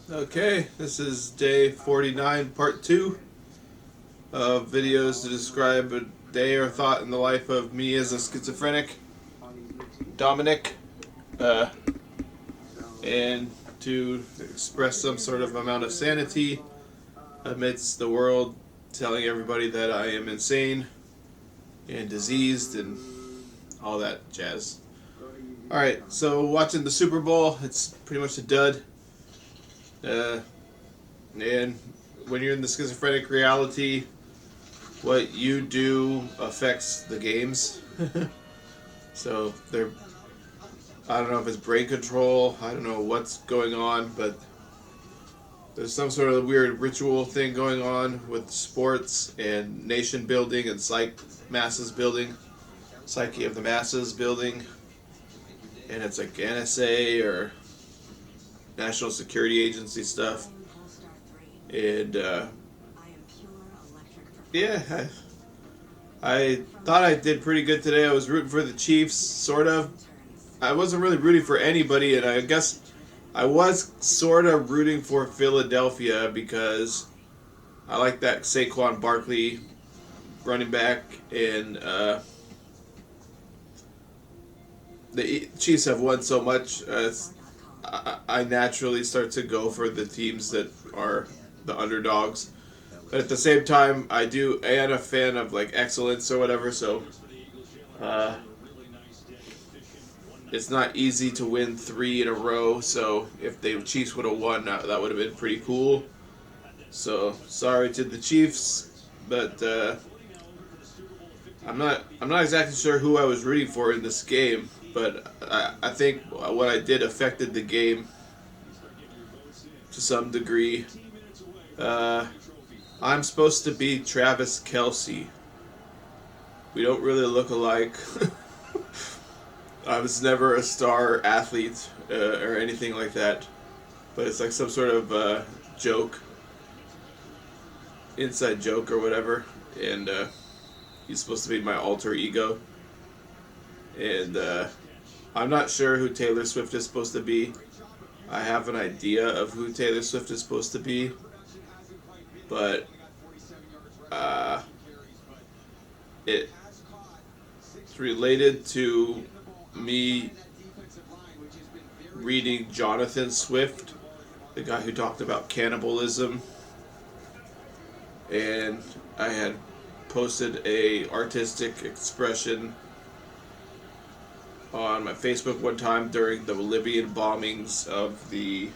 Okay, this is day 49, part 2 of videos to describe a day or thought in the life of me as a schizophrenic, Dominic, uh, and to express some sort of amount of sanity amidst the world telling everybody that I am insane and diseased and all that jazz. Alright, so watching the Superbowl, it's pretty much a dud. And when you're in the schizophrenic reality, what you do affects the games. So I don't know if it's brain control, I don't know what's going on, but there's some sort of weird ritual thing going on with sports and nation building and psyche of the masses building. And it's like NSA or National Security Agency stuff. And yeah, I thought I did pretty good today. I was rooting for the Chiefs, sort of. I wasn't really rooting for anybody, and I guess I was sort of rooting for Philadelphia because I like that Saquon Barkley running back, and the Chiefs have won so much. I naturally start to go for the teams that are the underdogs. But at the same time, I am a fan of like excellence or whatever, so it's not easy to win 3 in a row. So if the Chiefs would have won, that would have been pretty cool. So sorry to the Chiefs, but I'm not exactly sure who I was rooting for in this game. But I think what I did affected the game to some degree. I'm supposed to be Travis Kelce. We don't really look alike. I was never a star athlete or anything like that. But it's like some sort of joke, inside joke or whatever. And he's supposed to be my alter ego. And I'm not sure who Taylor Swift is supposed to be. I have an idea of who Taylor Swift is supposed to be. But it's related to me reading Jonathan Swift, the guy who talked about cannibalism. And I had posted a artistic expression on my Facebook one time during the Libyan bombings of the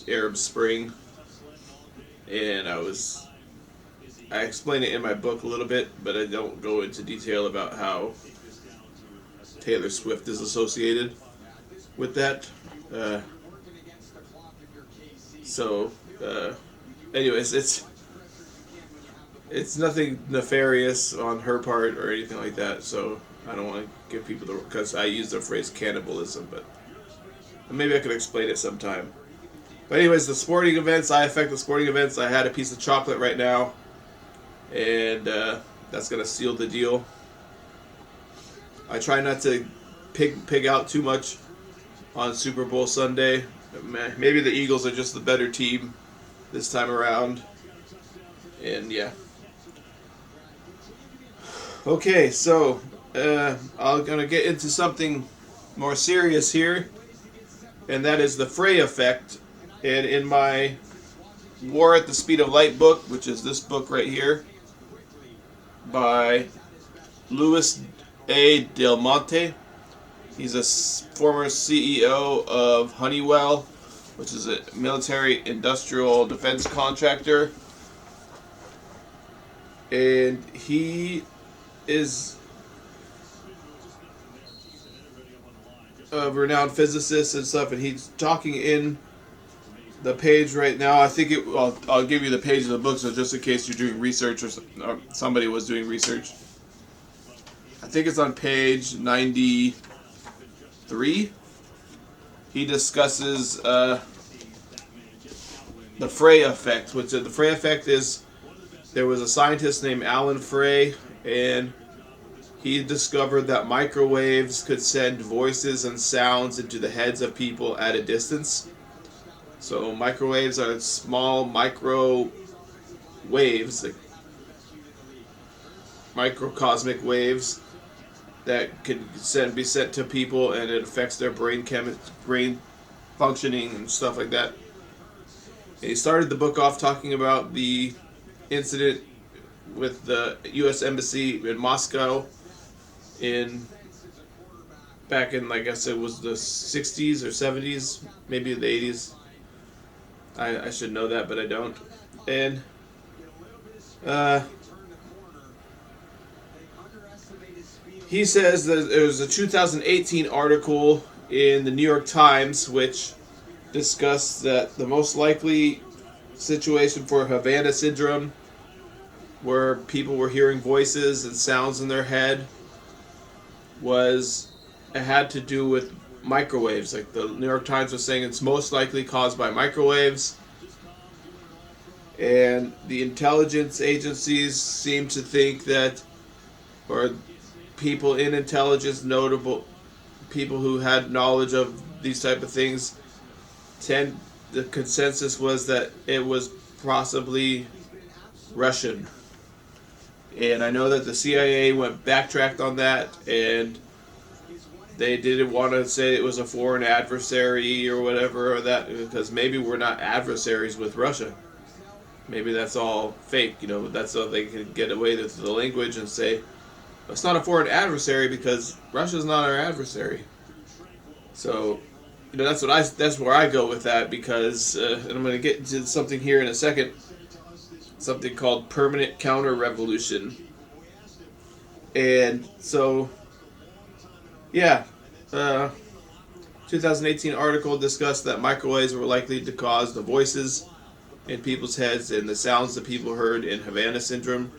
Arab Spring, and I explain it in my book a little bit, but I don't go into detail about how Taylor Swift is associated with that. Anyways, it's nothing nefarious on her part or anything like that, so I don't want to give people because I use the phrase cannibalism, but maybe I could explain it sometime. But anyways, the sporting events, I affect the sporting events. I had a piece of chocolate right now, and that's going to seal the deal. I try not to pig out too much on Super Bowl Sunday. Maybe the Eagles are just the better team this time around. And yeah. Okay, so I'm going to get into something more serious here, and that is the Frey Effect. And in my War at the Speed of Light book, which is this book right here, by Louis A. Del Monte, he's a former CEO of Honeywell, which is a military industrial defense contractor. And he is a renowned physicist and stuff, and he's talking in the page right now. I think I'll give you the page of the book, so just in case you're doing research or somebody was doing research. I think it's on page 93. He discusses the Frey Effect, which the Frey Effect is, there was a scientist named Alan Frey, and he discovered that microwaves could send voices and sounds into the heads of people at a distance. So microwaves are small micro waves, like microcosmic waves that can be sent to people, and it affects their brain functioning and stuff like that. And he started the book off talking about the incident with the U.S. Embassy in Moscow in back in, I guess it was the 60s or 70s, maybe the 80s. I should know that, but I don't. And he says that there was a 2018 article in the New York Times which discussed that the most likely situation for Havana syndrome, where people were hearing voices and sounds in their head, it had to do with microwaves. Like the New York Times was saying, it's most likely caused by microwaves. And the intelligence agencies seem to think that, or people in intelligence, notable people who had knowledge of these type of things, the consensus was that it was possibly Russian. And I know that the CIA backtracked on that, and they didn't want to say it was a foreign adversary or whatever, or that, because maybe we're not adversaries with Russia. Maybe that's all fake, that's how they can get away with the language and say, it's not a foreign adversary because Russia's not our adversary. So, that's where I go with that, because, and I'm going to get into something here in a second, something called permanent counter-revolution. And so, yeah, 2018 article discussed that microwaves were likely to cause the voices in people's heads and the sounds that people heard in Havana syndrome.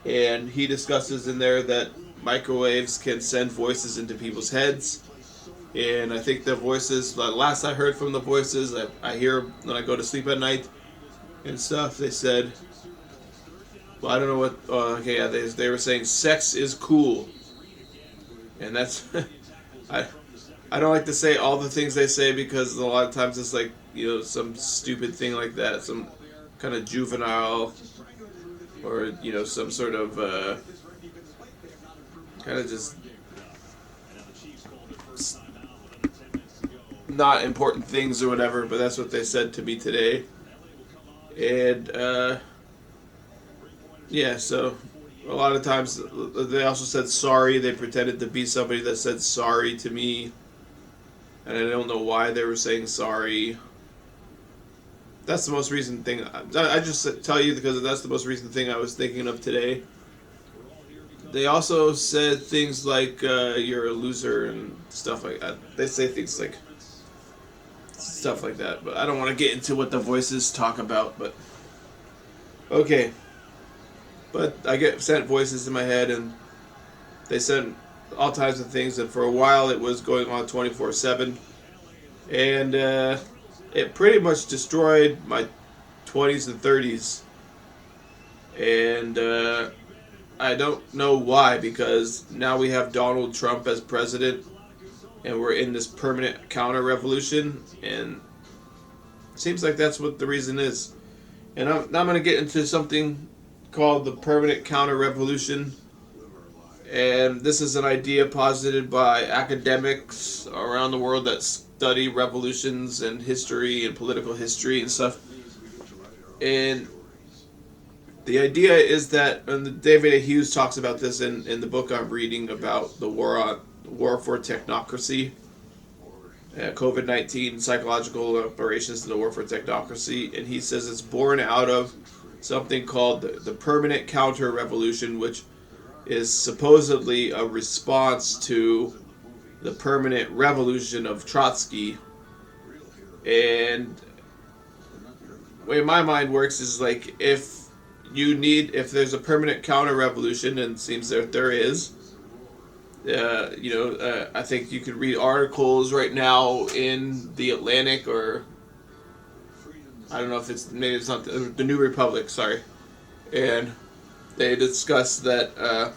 And he discusses in there that microwaves can send voices into people's heads. And I think the voices, the last I heard from the voices, I hear when I go to sleep at night and stuff, they said, well, I don't know what, they were saying sex is cool. And that's, I don't like to say all the things they say, because a lot of times it's like, some stupid thing like that, some kind of juvenile, or, some sort of, kind of just not important things or whatever, but that's what they said to me today. And, yeah, so a lot of times they also said sorry. They pretended to be somebody that said sorry to me, and I don't know why they were saying sorry. That's the most recent thing. I just tell you because that's the most recent thing I was thinking of today. They also said things like, you're a loser and stuff like that. They say things like stuff like that, but I don't want to get into what the voices talk about, but okay. But I get sent voices in my head, and they send all types of things, and for a while it was going on 24/7, and it pretty much destroyed my 20s and 30s, and I don't know why, because now we have Donald Trump as president, and we're in this permanent counter-revolution, and it seems like that's what the reason is. And now I'm going to get into something called the permanent counter-revolution, and this is an idea posited by academics around the world that study revolutions and history and political history and stuff. And the idea is that, and David A. Hughes talks about this in the book I'm reading about the war for technocracy, COVID-19 psychological operations to the war for technocracy, and he says it's born out of something called the permanent counter-revolution, which is supposedly a response to the permanent revolution of Trotsky. And the way my mind works is like, if there's a permanent counter-revolution, and it seems that there is, I think you could read articles right now in The Atlantic, or I don't know if maybe it's not the New Republic, sorry. And they discuss that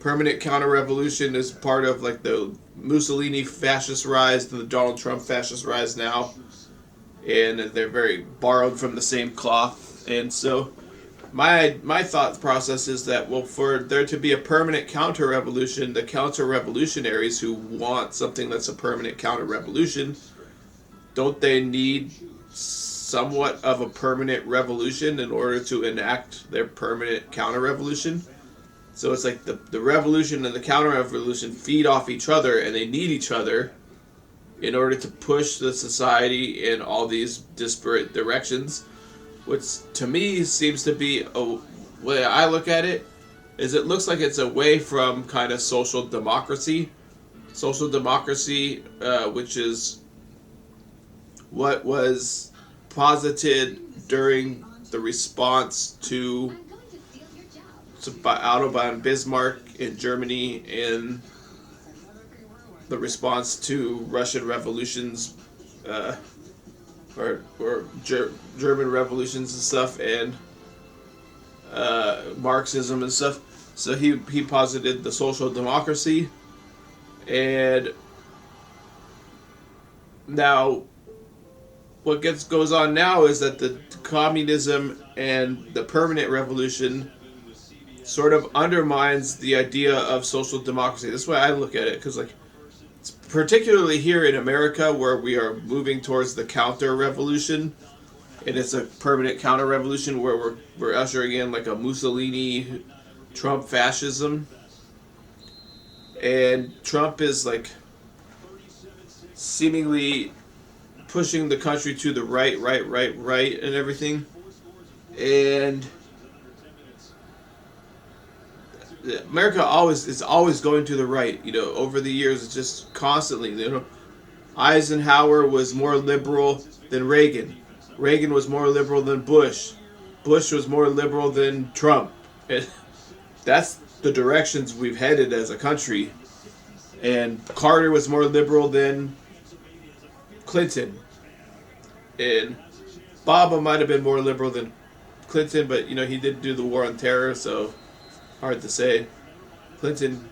permanent counter-revolution is part of like the Mussolini fascist rise and the Donald Trump fascist rise now, and they're very borrowed from the same cloth. And so my thought process is that, well, for there to be a permanent counter-revolution, the counter-revolutionaries who want something that's a permanent counter-revolution, don't they need somewhat of a permanent revolution in order to enact their permanent counter-revolution? So it's like the revolution and the counter-revolution feed off each other, and they need each other in order to push the society in all these disparate directions, which to me seems to be a way I look at it, is it looks like it's away from kind of social democracy. Social democracy, which is what was posited during the response to Otto von Bismarck in Germany, in the response to Russian revolutions, or German revolutions and stuff, and Marxism and stuff. So he posited the social democracy, and now what goes on now is that the communism and the permanent revolution sort of undermines the idea of social democracy. That's why I look at it, because like, particularly here in America, where we are moving towards the counter-revolution, and it's a permanent counter-revolution where we're ushering in like a Mussolini Trump fascism, and Trump is like seemingly pushing the country to the right and everything, and America is always going to the right. Over the years, it's just constantly. Eisenhower was more liberal than Reagan. Reagan was more liberal than Bush. Bush was more liberal than Trump. And that's the directions we've headed as a country. And Carter was more liberal than Clinton. And Obama might have been more liberal than Clinton, but he did do the war on terror, so hard to say. Clinton,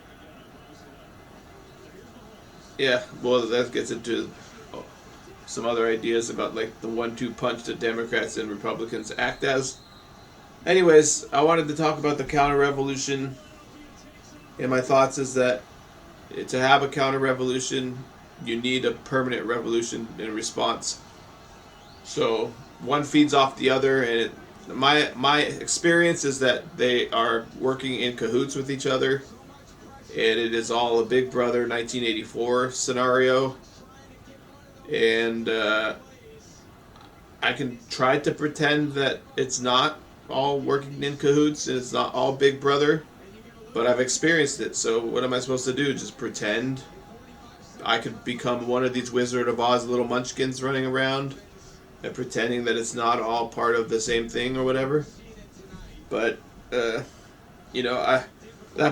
yeah, well, that gets into some other ideas about like the 1-2 punch that Democrats and Republicans act as. Anyways, I wanted to talk about the counter-revolution, and my thoughts is that to have a counter-revolution, you need a permanent revolution in response. So one feeds off the other, and my experience is that they are working in cahoots with each other, and it is all a Big Brother 1984 scenario. And I can try to pretend that it's not all working in cahoots and it's not all Big Brother, but I've experienced it. So what am I supposed to do? Just pretend I could become one of these Wizard of Oz little munchkins running around and pretending that it's not all part of the same thing or whatever. But that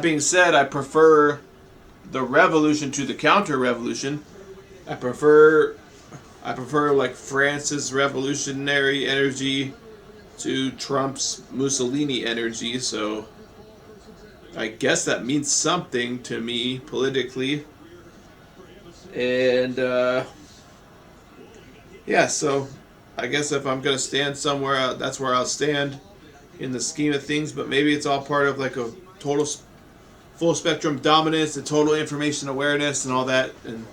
being said, I prefer the revolution to the counter-revolution. I prefer like France's revolutionary energy to Trump's Mussolini energy, so I guess that means something to me politically. And so I guess if I'm going to stand somewhere, that's where I'll stand in the scheme of things, but maybe it's all part of like a total full spectrum dominance and total information awareness and all that, and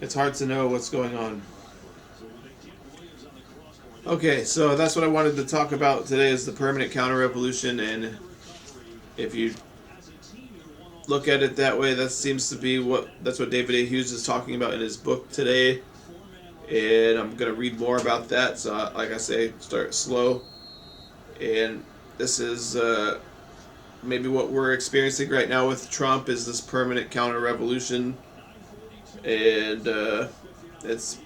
it's hard to know what's going on. Okay, so that's what I wanted to talk about today, is the permanent counter-revolution, and if you look at it that way, that seems to be that's what David A. Hughes is talking about in his book today, and I'm going to read more about that, so like I say, start slow, and this is maybe what we're experiencing right now with Trump is this permanent counter-revolution, and it's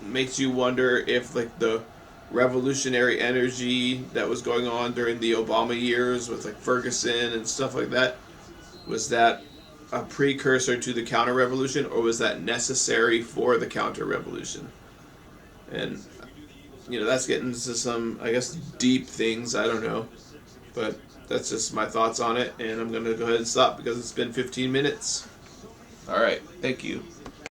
makes you wonder if like the revolutionary energy that was going on during the Obama years with like Ferguson and stuff like that, was that a precursor to the counter-revolution, or was that necessary for the counter-revolution? And that's getting into some, I guess, deep things, I don't know, but that's just my thoughts on it, and I'm going to go ahead and stop because it's been 15 minutes. All right, thank you.